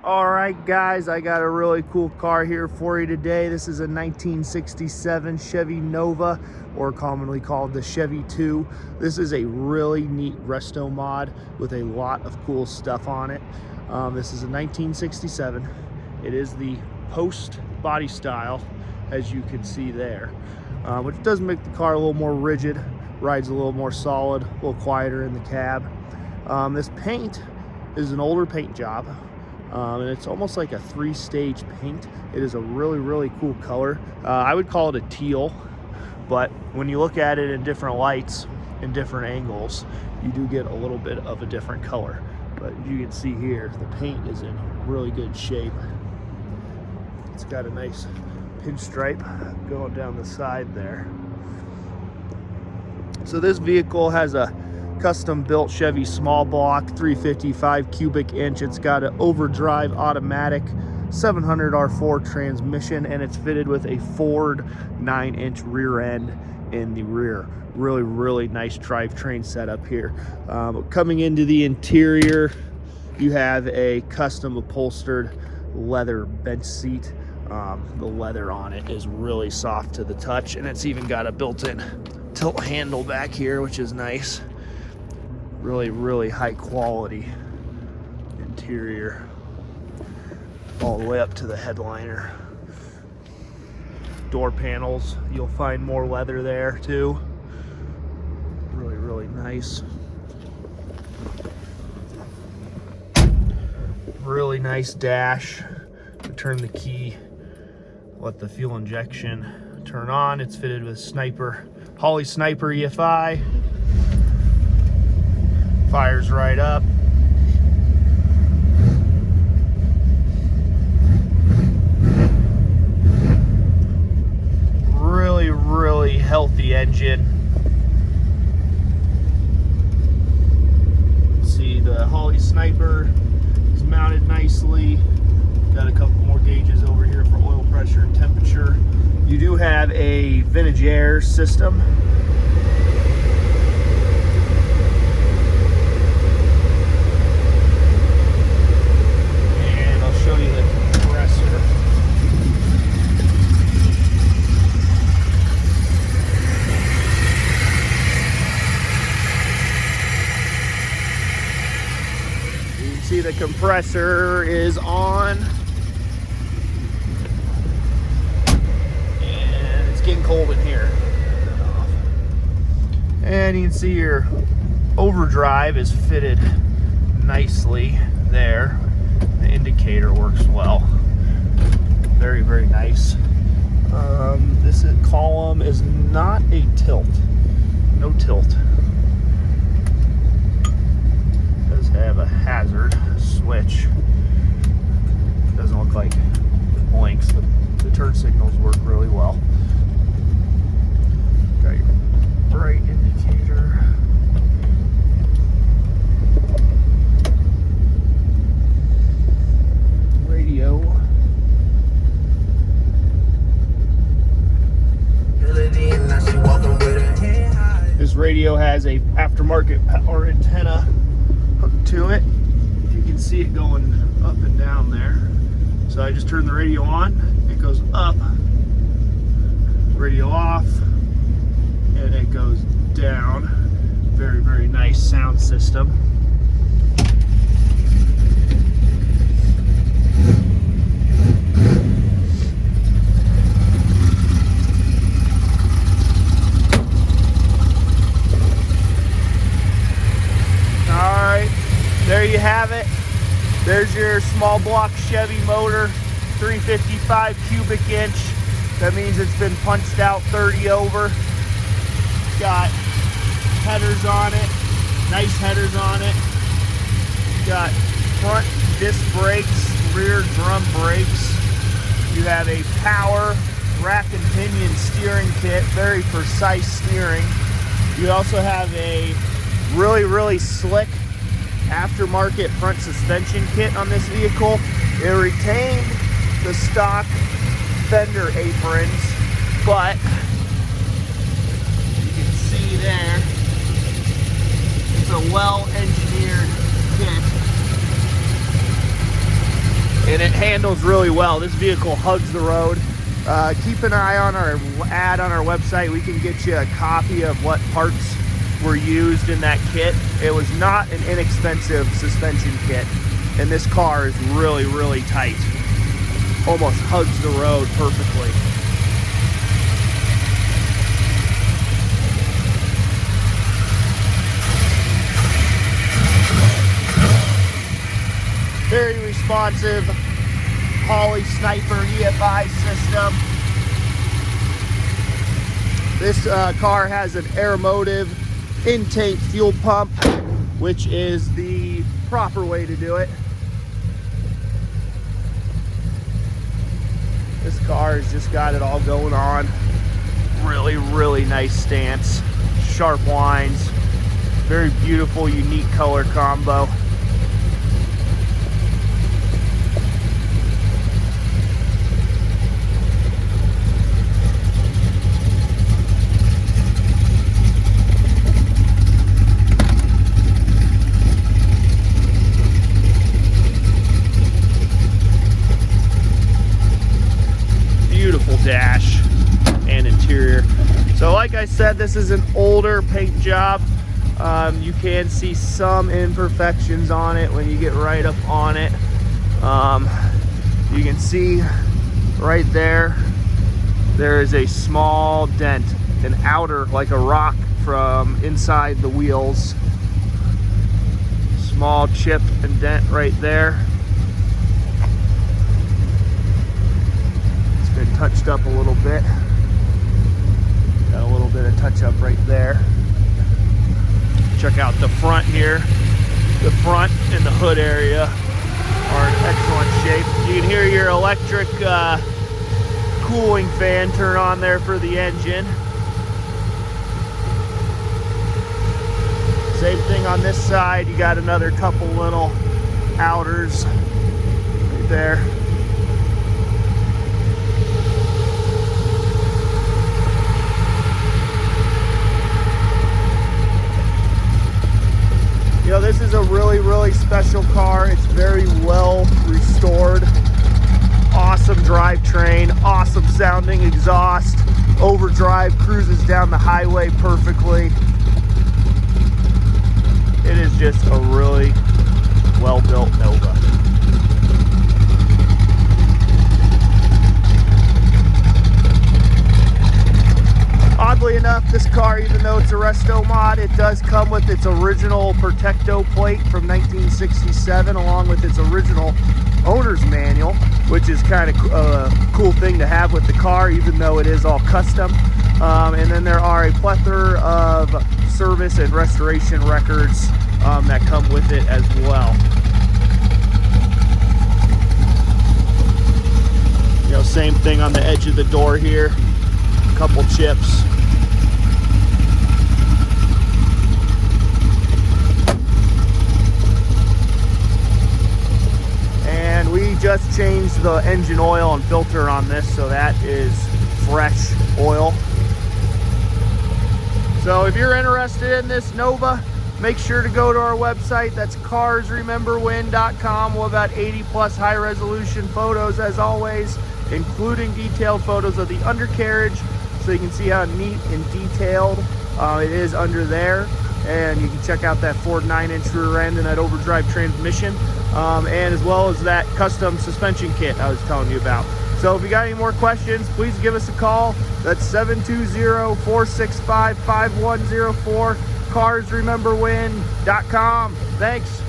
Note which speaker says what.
Speaker 1: All right, guys, I got a really cool car here for you today. This is a 1967 Chevy Nova, or commonly called the Chevy 2. This is a really neat Restomod with a lot of cool stuff on it. This is a 1967. It is the post body style, as you can see there, which does make the car a little more rigid, rides a little more solid, a little quieter in the cab. This paint is an older paint job. And it's almost like a three-stage paint. It is a really cool color. I would call it a teal, but when you look at it in different lights, in different angles, you do get a little bit of a different color. But you can see here, the paint is in really good shape. It's got a nice pinstripe going down the side there. So this vehicle has a custom built Chevy small block 355 cubic inch. It's got an Overdrive automatic 700 R4 transmission, and it's fitted with a Ford 9-inch rear end in the rear. Really nice drivetrain setup here. Coming into the interior, you have a custom upholstered leather bench seat. The leather on it is really soft to the touch, and it's even got a built-in tilt handle back here, which is nice. Really high quality interior all the way up to the headliner. Door panels, you'll find more leather there too. Really nice. Really nice dash. You turn the key, let the fuel injection turn on. It's fitted with Holley Sniper EFI. Fires right up. Really healthy engine. See, the Holley Sniper is mounted nicely. Got a couple more gauges over here for oil pressure and temperature. You do have a vintage air system. See, the compressor is on, and it's getting cold in here. And you can see your overdrive is fitted nicely there. The indicator works well. Very nice. This column is not a tilt. No tilt. Have a hazard switch. Doesn't look like it blinks. The turn signals work really well. Got your bright indicator. Radio. This radio has a aftermarket power antenna hooked to it. You can see it going up and down there. So I just turn the radio on, it goes up, radio off, and it goes down. Very nice sound system. There you have it. There's your small block Chevy motor, 355 cubic inch. That means it's been punched out 30 over. Got headers on it, nice headers on it. Got front disc brakes, rear drum brakes. You have a power rack and pinion steering kit, very precise steering. You also have a really slick aftermarket front suspension kit on this vehicle. It retained the stock fender aprons, but you can see there, it's a well-engineered kit. and it handles really well. This vehicle hugs the road. Keep an eye on our ad on our website. We can get you a copy of what parts were used in that kit. It was not an inexpensive suspension kit, and this car is really, really tight. Almost hugs the road perfectly. Very responsive Holley Sniper EFI system. This car has an Aeromotive in-tank fuel pump, which is the proper way to do it. This car has just got it all going on. Really, really nice stance. Sharp lines. Very beautiful, unique color combo. Dash and interior. So like I said, this is an older paint job. You can see some imperfections on it when you get right up on it. You can see right there, there is a small dent, an outer, like a rock from inside the wheels. Small chip and dent right there. Been touched up a little bit. Got a little bit of touch up right there. Check out the front here. The front and the hood area are in excellent shape. You can hear your electric cooling fan turn on there for the engine. Same thing on this side. You got another couple little outers right there. You know, this is a really, really special car. It's very well restored. Awesome drivetrain, awesome sounding exhaust. Overdrive cruises down the highway perfectly. It is just a really well-built Nova. Oddly enough, this car, even though it's a Restomod, it does come with its original Protecto plate from 1967, along with its original owner's manual, which is kind of a cool thing to have with the car, even though it is all custom. And then there are a plethora of service and restoration records that come with it as well. You know, same thing on the edge of the door here. Couple chips. And we just changed the engine oil and filter on this, so that is fresh oil. So if you're interested in this Nova, make sure to go to our website. That's carsrememberwhen.com. We'll have about 80 plus high resolution photos as always, including detailed photos of the undercarriage, so you can see how neat and detailed it is under there. And you can check out that Ford 9-inch rear end and that overdrive transmission, and as well as that custom suspension kit I was telling you about. So if you got any more questions, please give us a call. That's 720-465-5104, carsrememberwhen.com. Thanks.